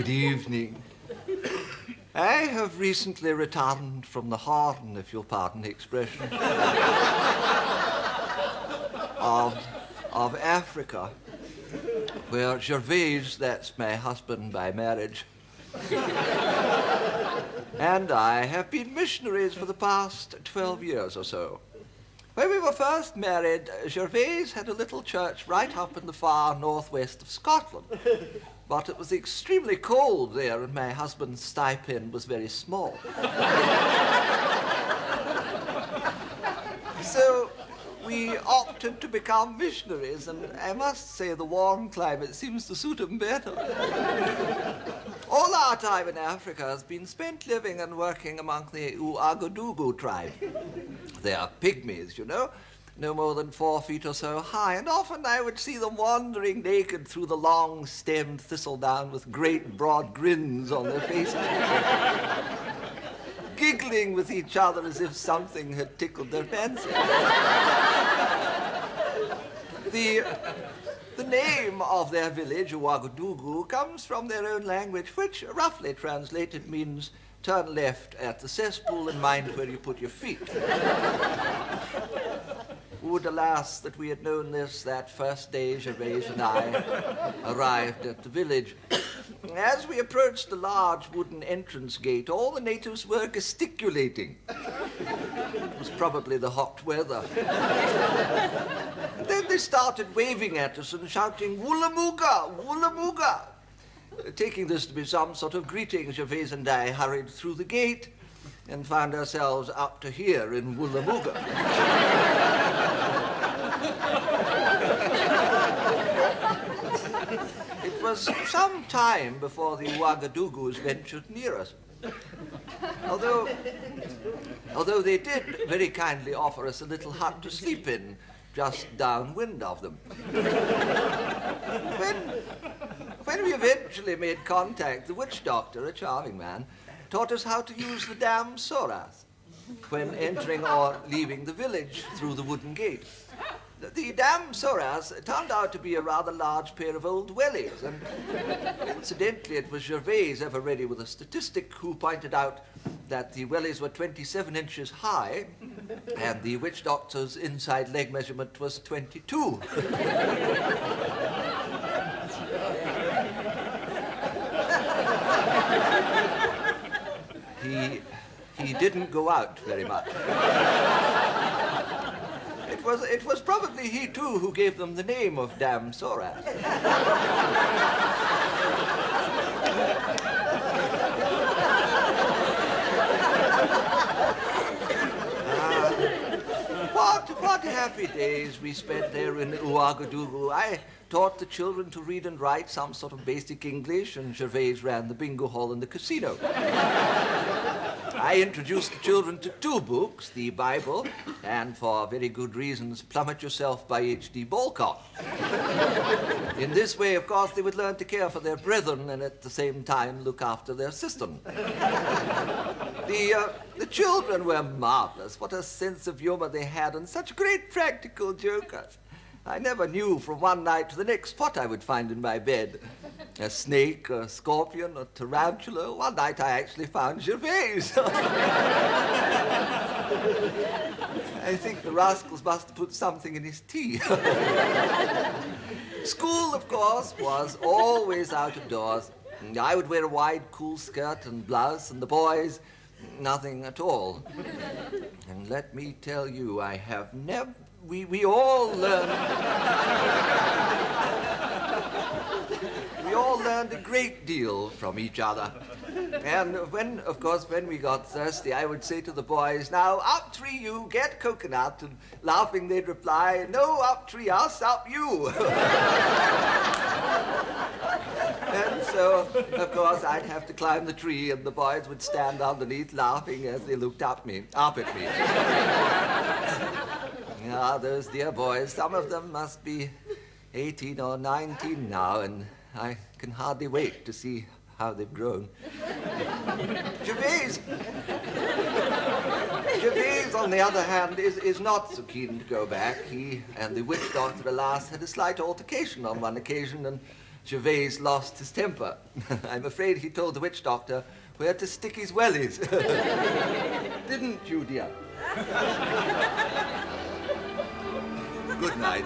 Good evening. I have recently returned from the Horn, if you'll pardon the expression, of Africa, where Gervais, that's my husband by marriage, and I have been missionaries for the past 12 years or so. When we were first married, Gervais had a little church right up in the far northwest of Scotland. But it was extremely cold there, and my husband's stipend was very small. So we opted to become missionaries, and I must say the warm climate seems to suit him better. All our time in Africa has been spent living and working among the Ouagadougou tribe. They are pygmies, you know, no more than 4 feet or so high, and often I would see them wandering naked through the long-stemmed thistledown with great broad grins on their faces, giggling with each other as if something had tickled their fancy. The name of their village, Ouagadougou, comes from their own language, which, roughly translated, means turn left at the cesspool and mind where you put your feet. Would, alas, that we had known this that first day Gervais and I arrived at the village. As we approached the large wooden entrance gate, all the natives were gesticulating. It was probably the hot weather. And then they started waving at us and shouting, "Woolamooga, Woolamooga!" Taking this to be some sort of greeting, Gervais and I hurried through the gate and found ourselves up to here in Woolamooga. It was some time before the Ouagadougus ventured near us. Although they did very kindly offer us a little hut to sleep in, just downwind of them. When we eventually made contact, the witch doctor, a charming man, taught us how to use the damn soras when entering or leaving the village through the wooden gate. The damn soras turned out to be a rather large pair of old wellies, and incidentally it was Gervais, ever ready with a statistic, who pointed out that the wellies were 27 inches high and the witch doctor's inside leg measurement was 22. He didn't go out very much. It was probably he, too, who gave them the name of damn soras. What happy days we spent there in Ouagadougou. I taught the children to read and write some sort of basic English, and Gervais ran the bingo hall and the casino. I introduced the children to 2 books, the Bible, and for very good reasons, Plummet Yourself by H.D. Balcock. In this way, of course, they would learn to care for their brethren and at the same time look after their system. The children were marvelous. What a sense of humor they had, and such great practical jokers. I never knew from one night to the next what I would find in my bed. A snake, a scorpion, a tarantula. One night I actually found Gervais. I think the rascals must have put something in his tea. School, of course, was always out of doors. I would wear a wide, cool skirt and blouse, and the boys, nothing at all. And let me tell you, I have never... We all learned... We all learned a great deal from each other. And when we got thirsty, I would say to the boys, "Now, up tree you, get coconut." And laughing, they'd reply, "No, up tree us, up you." And so, of course, I'd have to climb the tree, and the boys would stand underneath laughing as they looked up at me. Ah, those dear boys, some of them must be 18 or 19 now, and I can hardly wait to see how they've grown. Gervais, on the other hand, is not so keen to go back. He and the witch doctor, alas, had a slight altercation on one occasion, and Gervais lost his temper. I'm afraid he told the witch doctor where to stick his wellies. Didn't you, dear? Good night.